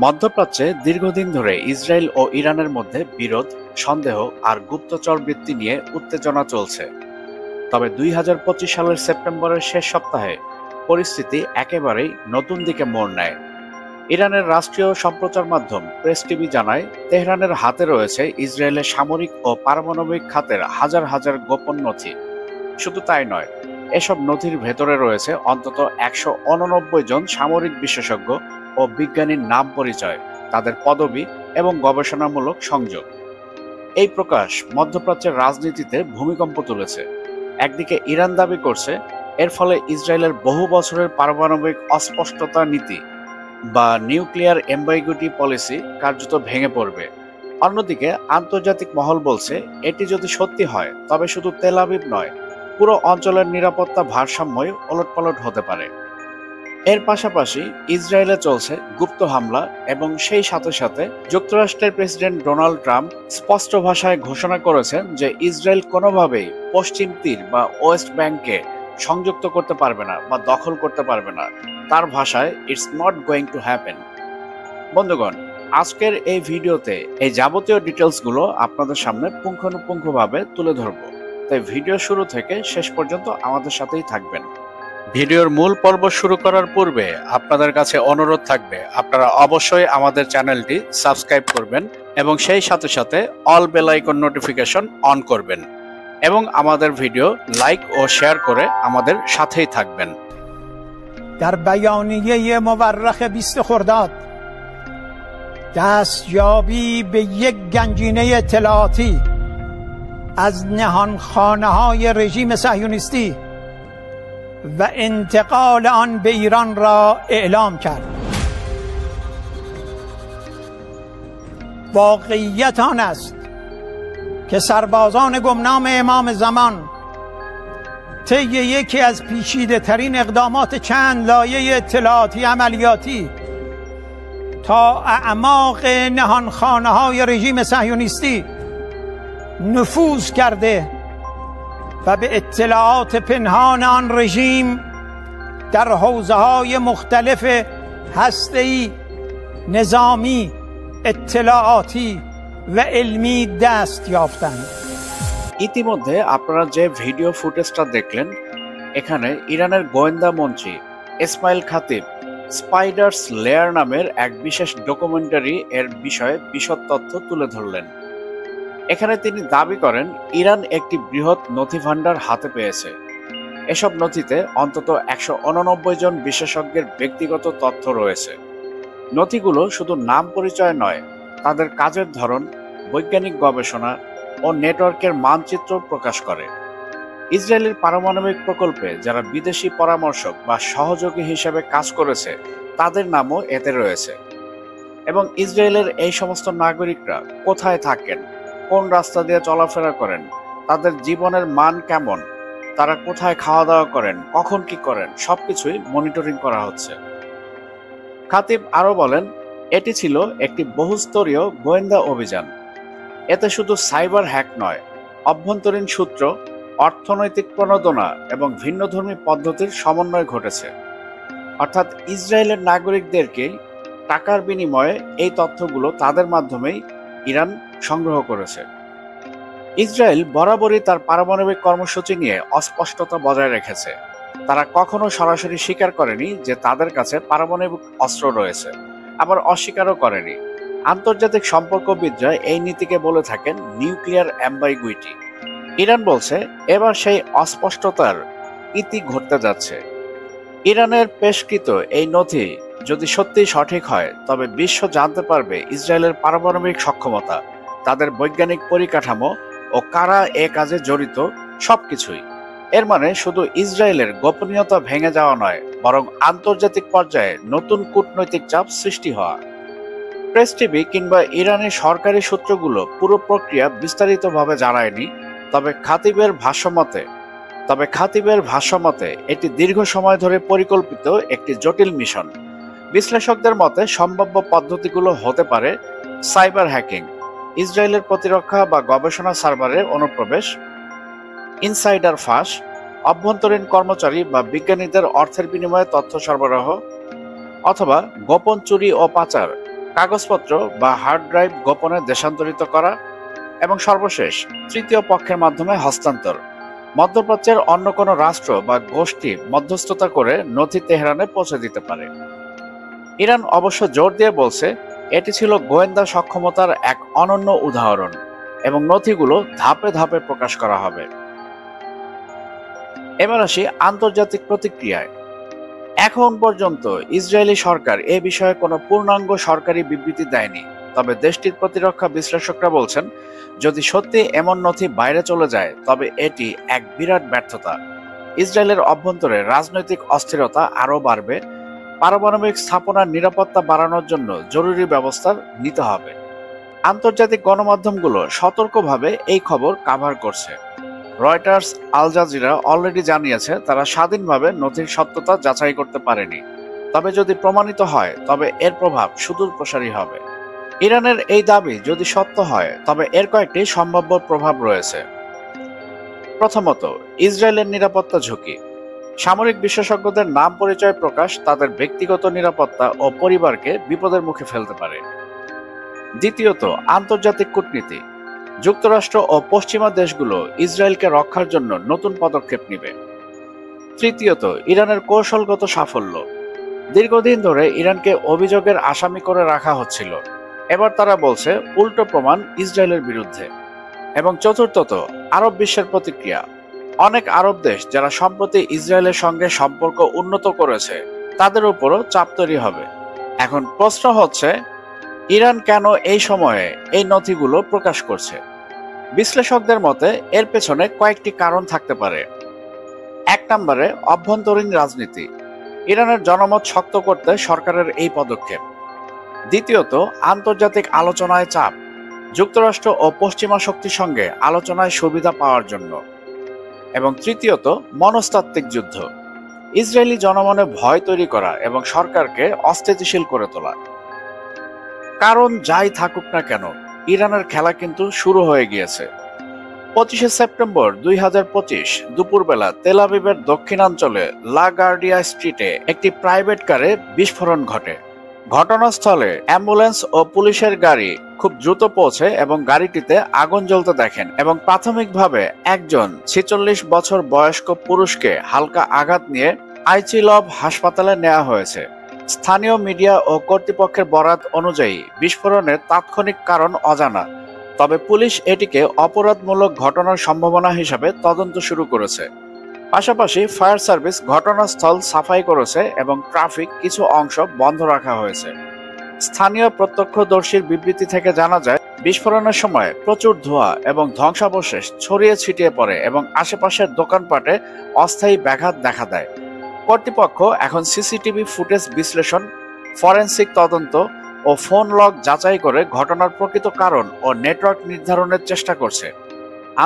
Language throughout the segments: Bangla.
মধ্যপ্রাচ্যে দীর্ঘদিন ধরে ইসরায়েল ও ইরানের মধ্যে বিরোধ, সন্দেহ আর গুপ্তচর বৃত্তি নিয়ে উত্তেজনা চলছে। তবে 2025 সালের সেপ্টেম্বরের শেষ সপ্তাহে পরিস্থিতি একেবারেই নতুন দিকে মোড় নেয়। ইরানের রাষ্ট্রীয় সম্প্রচার মাধ্যম প্রেস টিভি জানায়, তেহরানের হাতে রয়েছে ইসরায়েলের সামরিক ও পারমাণবিক খাতের হাজার হাজার গোপন নথি। শুধু তাই নয়, এসব নথির ভেতরে রয়েছে অন্তত 189 জন সামরিক বিশেষজ্ঞ ও বিজ্ঞানীর নাম পরিচয়, তাদের পদবি এবং গবেষণামূলক সংযোগ। এই প্রকাশ মধ্যপ্রাচ্যের রাজনীতিতে ভূমিকম্প তুলেছে। একদিকে ইরান দাবি করছে এর ফলে ইসরায়েলের বহু বছরের পারমাণবিক অস্পষ্টতা নীতি বা নিউক্লিয়ার এম্বাইগুইটি পলিসি কার্যত ভেঙে পড়বে। অন্যদিকে আন্তর্জাতিক মহল বলছে এটি যদি সত্যি হয় তবে শুধু তেল আবিব নয়, পুরো অঞ্চলের নিরাপত্তা ভারসাম্যই ওলটপালট হতে পারে। এর পাশাপাশি ইসরায়েলে চলছে গুপ্ত হামলা এবং সেই সাথে সাথে যুক্তরাষ্ট্রের প্রেসিডেন্ট ডোনাল্ড ট্রাম্প স্পষ্ট ভাষায় ঘোষণা করেছেন যে ইসরায়েল কোনোভাবেই পশ্চিম তীর বা ওয়েস্ট ব্যাংককে সংযুক্ত করতে পারবে না বা দখল করতে পারবে না। তার ভাষায়, it's not going to happen. বন্ধুগণ, আজকের এই ভিডিওতে এই যাবতীয় ডিটেলসগুলো আপনাদের সামনে পুঙ্খানুপুঙ্খভাবে তুলে ধরব, তাই ভিডিও শুরু থেকে শেষ পর্যন্ত আমাদের সাথেই থাকবেন। ভিডিওর মূল পর্ব শুরু করার পূর্বে আপনাদের কাছে অনুরোধ থাকবে আপনারা অবশ্যই আমাদের চ্যানেলটি সাবস্ক্রাইব করবেন এবং সেই সাথে সাথে all bell icon notification on করবেন এবং আমাদের ভিডিও লাইক ও শেয়ার করে আমাদের সাথেই থাকবেন। در بیانیه مورخ 20 خرداد دستیابی به یک گنجینه اطلاعاتی از نهانخانه‌های رژیم صهیونیستی و انتقال آن به ایران را اعلام کرد. واقعیت آن است که سربازان گمنام امام زمان طی یکی از پیچیده ترین اقدامات چند لایه اطلاعاتی عملیاتی تا اعماق نهانخانه های رژیم صهیونیستی نفوذ کرده و به اطلاعات پنهان آن رژیم در حوزه‌های مختلف هسته‌ای، نظامی، اطلاعاتی و علمی دست یافتند. ইতিমধ্যে আপনারা যে ভিডিও ফুটেজটা দেখলেন, এখানে ইরানের গোয়েন্দা মন্ত্রী ইসমাইল খাতিব স্পাইডারস লেয়ার নামের এক বিশেষ ডকুমেন্টারি এর বিষয়ে বিশদ তথ্য তুলে ধরলেন। এখানে তিনি দাবি করেন ইরান একটি বৃহৎ নথি ভান্ডার হাতে পেয়েছে। এসব নথিতে অন্তত 189 জন বিশেষজ্ঞের ব্যক্তিগত তথ্য রয়েছে। নথিগুলো শুধু নাম পরিচয় নয়, তাদের কাজের ধরন, বৈজ্ঞানিক গবেষণা ও নেটওয়ার্কের মানচিত্র প্রকাশ করে। ইসরায়েলের পারমাণবিক প্রকল্পে যারা বিদেশি পরামর্শক বা সহযোগী হিসেবে কাজ করেছে তাদের নামও এতে রয়েছে। এবং ইসরায়েলের এই সমস্ত নাগরিকরা কোথায় থাকেন, কোন রাস্তা দিয়ে চলাফেরা করেন, তাদের জীবনের মান কেমন, তারা কোথায় খাওয়া দাওয়া করেন, কখন কি করেন, সবকিছুই মনিটরিং করা হচ্ছে। খাতিব আরও বলেন, এটি ছিল একটি বহুস্তরীয় গোয়েন্দা অভিযান। এতে শুধু সাইবার হ্যাক নয়, অভ্যন্তরীণ সূত্র, অর্থনৈতিক প্রণোদনা এবং ভিন্নধর্মী পদ্ধতির সমন্বয় ঘটেছে। অর্থাৎ ইসরায়েলের নাগরিকদেরকে টাকার বিনিময়ে এই তথ্যগুলো তাদের মাধ্যমেই ইরান সংগ্রহ করেছে। ইসরায়েল বরাবরই তার পারমাণবিক কর্মসূচি নিয়ে অস্পষ্টতা বজায় রেখেছে। তারা কখনো সরাসরি স্বীকার করেনি যে তাদের কাছে পারমাণবিক অস্ত্র রয়েছে, আবার অস্বীকারও করেনি। আন্তর্জাতিক সম্পর্কবিদরা এই নীতিকে বলে থাকেন নিউক্লিয়ার অ্যাম্বাইগুইটি। ইরান বলছে এবার সেই অস্পষ্টতার ইতি ঘটতে যাচ্ছে। ইরানের পেশকৃত এই নথি যদি সত্যি সঠিক হয় তবে বিশ্ব জানতে পারবে ইসরায়েলের পারমাণবিক সক্ষমতা, তাদের বৈজ্ঞানিক পরিকাঠামো ও কারা এ কাজে জড়িত সবকিছুই। এর মানে শুধু ইসরায়েলের গোপনীয়তা ভেঙে যাওয়া নয়, বরং আন্তর্জাতিক পর্যায়ে নতুন কূটনৈতিক চাপ সৃষ্টি হওয়া। প্রেস টিভি কিংবা ইরানের সরকারি সূত্রগুলো পুরো প্রক্রিয়া বিস্তারিতভাবে জানায়নি, তবে খাতিবের ভাষ্যমতে এটি দীর্ঘ সময় ধরে পরিকল্পিত একটি জটিল মিশন। বিশ্লেষকদের মতে সম্ভাব্য পদ্ধতিগুলো হতে পারে সাইবার হ্যাকিং, ইসরায়েলের প্রতিরক্ষা বা গবেষণা সার্ভারে অনুপ্রবেশ, ইনসাইডার ফাঁস, অভ্যন্তরীণ কর্মচারী বা বিজ্ঞানীদের অর্থের বিনিময়ে তথ্য সরবরাহ, অথবা গোপন চুরি ও পাচার, কাগজপত্র বা হার্ড ড্রাইভ গোপনে দেশান্তরিত করা, এবং সর্বশেষ তৃতীয় পক্ষের মাধ্যমে হস্তান্তর। মধ্যপ্রাচ্যের অন্য কোনো রাষ্ট্র বা গোষ্ঠী মধ্যস্থতা করে নথি তেহরানে পৌঁছে দিতে পারে। ইরান অবশ্য জোর দিয়ে বলছে এটি ছিল গোয়েন্দা সক্ষমতার এক অনন্য উদাহরণ এবং নথিগুলো ধাপে ধাপে প্রকাশ করা হবে। এবার আসি আন্তর্জাতিক প্রতিক্রিয়ায়। এখন পর্যন্ত ইসরায়েলি সরকার এ বিষয়ে কোনো পূর্ণাঙ্গ সরকারি বিবৃতি দেয়নি, তবে দেশটির প্রতিরক্ষা বিশ্লেষকরা বলছেন যদি সত্যি এমন নথি বাইরে চলে যায় তবে এটি এক বিরাট ব্যর্থতা। ইসরায়েলের অভ্যন্তরে রাজনৈতিক অস্থিরতা আরও বাড়বে, পারমাণবিক স্থাপনার নিরাপত্তা বাড়ানোর জন্য জরুরি ব্যবস্থা নিতে হবে। আন্তর্জাতিক গণমাধ্যমগুলো সতর্কভাবে এই খবর কাভার করছে। রয়টার্স, আল জাজিরা অলরেডি জানিয়েছে তারা স্বাধীনভাবে নথির সত্যতা যাচাই করতে পারেনি, তবে যদি প্রমাণিত হয় তবে এর প্রভাব সুদূরপ্রসারী হবে। ইরানের এই দাবি যদি সত্য হয় তবে এর কয়েকটি সম্ভাব্য প্রভাব রয়েছে। প্রথমত, ইসরায়েলের নিরাপত্তা ঝুঁকি। সামরিক বিশেষজ্ঞদের নাম পরিচয় প্রকাশ তাদের ব্যক্তিগত নিরাপত্তা ও পরিবারকে বিপদের মুখে ফেলতে পারে। দ্বিতীয়ত, আন্তর্জাতিক কূটনীতি। যুক্তরাষ্ট্র ও পশ্চিমা দেশগুলো ইসরায়েলকে রক্ষার জন্য নতুন পদক্ষেপ নেবে। তৃতীয়ত, ইরানের কৌশলগত সাফল্য। দীর্ঘদিন ধরে ইরানকে অভিযোগের আসামি করে রাখা হচ্ছিল, এবার তারা বলছে উল্টো প্রমাণ ইসরায়েলের বিরুদ্ধে। এবং চতুর্থত, আরব বিশ্বের প্রতিক্রিয়া। অনেক আরব দেশ যারা সম্প্রতি ইসরায়েলের সঙ্গে সম্পর্ক উন্নত করেছে তাদের উপরও চাপ তৈরি হবে। এখন প্রশ্ন হচ্ছে ইরান কেন এই সময়ে এই নথিগুলো প্রকাশ করছে? বিশ্লেষকদের মতে এর পেছনে কয়েকটি কারণ থাকতে পারে। এক নম্বরে, অভ্যন্তরীণ রাজনীতি। ইরানের জনমত শক্ত করতে সরকারের এই পদক্ষেপ। দ্বিতীয়ত, আন্তর্জাতিক আলোচনায় চাপ। যুক্তরাষ্ট্র ও পশ্চিমা শক্তির সঙ্গে আলোচনায় সুবিধা পাওয়ার জন্য। এবং তৃতীয়ত, মনস্তাত্ত্বিক যুদ্ধ। ইসরায়েলি জনমনে ভয় তৈরি করা এবং সরকারকে অস্থিতিশীল করে তোলা। কারণ যাই থাকুক না কেন, ইরানের খেলা কিন্তু শুরু হয়ে গিয়েছে। 25শে সেপ্টেম্বর 2025 দুপুরবেলা তেল আবিবের দক্ষিণাঞ্চলে লা গার্ডিয়া স্ট্রিটে একটি প্রাইভেট কারে বিস্ফোরণ ঘটে। ঘটনাস্থলে অ্যাম্বুলেন্স ও পুলিশের গাড়ি খুব দ্রুত পৌঁছে এবং গাড়িটিতে আগুন জ্বলতে দেখেন এবং প্রাথমিকভাবে একজন 46 বছর বয়স্ক পুরুষকে হালকা আঘাত নিয়ে আইচিলভ হাসপাতালে নেওয়া হয়েছে। স্থানীয় মিডিয়া ও কর্তৃপক্ষের বরাত অনুযায়ী বিস্ফোরণের তাৎক্ষণিক কারণ অজানা, তবে পুলিশ এটিকে অপরাধমূলক ঘটনার সম্ভাবনা হিসাবে তদন্ত শুরু করেছে। পাশাপাশি ফায়ার সার্ভিস ঘটনাস্থল সাফাই করেছে এবং ট্রাফিক কিছু অংশ বন্ধ রাখা হয়েছে। স্থানীয় প্রত্যক্ষদর্শীর বিবৃতি থেকে জানা যায় বিস্ফোরণের সময় প্রচুর ধোঁয়া এবং ধ্বংসাবশেষ ছড়িয়ে ছিটিয়ে পড়ে এবং আশেপাশের দোকানপাটে অস্থায়ী ব্যাঘাত দেখা দেয়। কর্তৃপক্ষ এখন সিসিটিভি ফুটেজ বিশ্লেষণ, ফরেনসিক তদন্ত ও ফোন লগ যাচাই করে ঘটনার প্রকৃত কারণ ও নেটওয়ার্ক নির্ধারণের চেষ্টা করছে।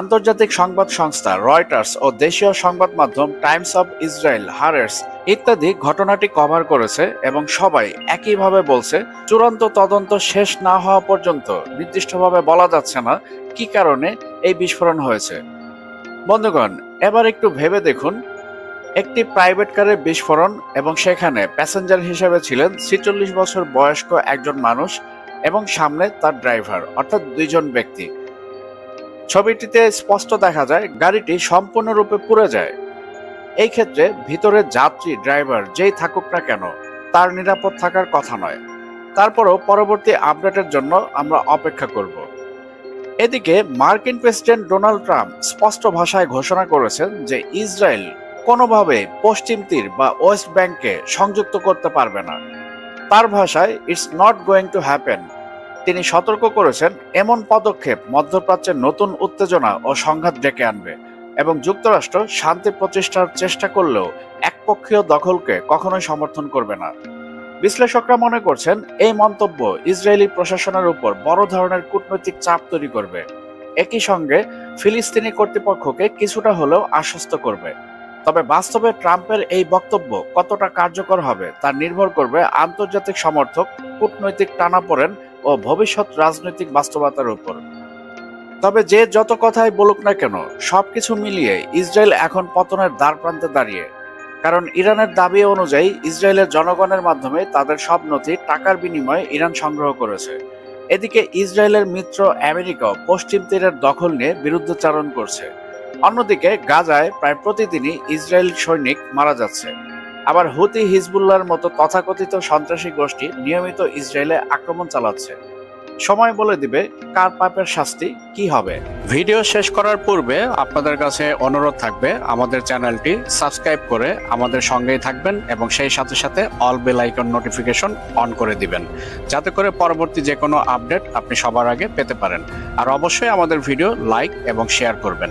আন্তর্জাতিক সংবাদ সংস্থা রয়টার্স ও দেশীয় সংবাদ মাধ্যম টাইমস অব ইসরায়েল, হারেটস ইত্যাদি ঘটনাটি কভার করেছে এবং সবাই একইভাবে বলছে চূড়ান্ত তদন্ত শেষ না হওয়া পর্যন্ত নির্দিষ্টভাবে বলা যাচ্ছে না কি কারণে এই বিস্ফোরণ হয়েছে। বন্ধুগণ, এবার একটু ভেবে দেখুন, একটি প্রাইভেট কারের বিস্ফোরণ এবং সেখানে প্যাসেঞ্জার হিসেবে ছিলেন 46 বছর বয়স্ক একজন মানুষ এবং সামনে তার ড্রাইভার, অর্থাৎ দুইজন ব্যক্তি। ছবিটিতে স্পষ্ট দেখা যায় গাড়িটি সম্পূর্ণরূপে পুড়ে যায়। এই ক্ষেত্রে ভিতরে যাত্রী, ড্রাইভার যেই থাকুক না কেন তার নিরাপদ থাকার কথা নয়। তারপরও পরবর্তী আপডেটের জন্য আমরা অপেক্ষা করব। এদিকে মার্কিন প্রেসিডেন্ট ডোনাল্ড ট্রাম্প স্পষ্ট ভাষায় ঘোষণা করেছেন যে ইসরায়েল কোনোভাবে পশ্চিম তীর বা ওয়েস্ট ব্যাংককে সংযুক্ত করতে পারবে না। তার ভাষায় it's not going to happen. তিনি সতর্ক করেছেন এমন পদক্ষেপ মধ্যপ্রাচ্যে নতুন উত্তেজনা ও সংঘাত ডেকে আনবে এবং যুক্তরাষ্ট্র শান্তি প্রতিষ্ঠার চেষ্টা করলেও একপক্ষীয় দখলকে কখনোই সমর্থন করবে না। বিশ্লেষকরা মনে করছেন এই মন্তব্য ইসরায়েলি প্রশাসনের উপর বড় ধরনের কূটনৈতিক চাপ তৈরি করবে, একই সঙ্গে ফিলিস্তিনি কর্তৃপক্ষকে কিছুটা হলেও আশ্বস্ত করবে। তবে বাস্তবে ট্রাম্পের এই বক্তব্য কতটা কার্যকর হবে তা নির্ভর করবে আন্তর্জাতিক সমর্থক, কূটনৈতিক টানাপোড়েন ও ভবিষ্যৎ রাজনৈতিক বাস্তবতার উপর। তবে যে যত কথাই বলুক না কেন, সবকিছু মিলিয়ে ইসরায়েল এখন পতনের দ্বারপ্রান্তে দাঁড়িয়ে। কারণ ইরানের দাবি অনুযায়ী ইসরায়েলের জনগণের মাধ্যমে তাদের সব নথি টাকার বিনিময়ে ইরান সংগ্রহ করেছে। এদিকে ইসরায়েলের মিত্র আমেরিকাও পশ্চিম তীরের দখল নিয়ে বিরুদ্ধচারণ করছে। অন্যদিকে গাজায় প্রায় প্রতিদিনই ইসরায়েল সৈনিক মারা যাচ্ছে। আবার হুতি হিজবুল্লাহর মতো তথাকথিত সন্ত্রাসী গোষ্ঠী নিয়মিত ইসরায়েলে আক্রমণ চালাচ্ছে। সময় বলে দিবে কার পাপের শাস্তি কি হবে। ভিডিও শেষ করার পূর্বে আপনাদের কাছে অনুরোধ থাকবে আমাদের চ্যানেলটি সাবস্ক্রাইব করে আমাদের সঙ্গেই থাকবেন এবং সেই সাথে সাথে all bell icon notification on করে দিবেন, যাতে করে পরবর্তী যে কোনো আপডেট আপনি সবার আগে পেতে পারেন। আর অবশ্যই আমাদের ভিডিও লাইক এবং শেয়ার করবেন।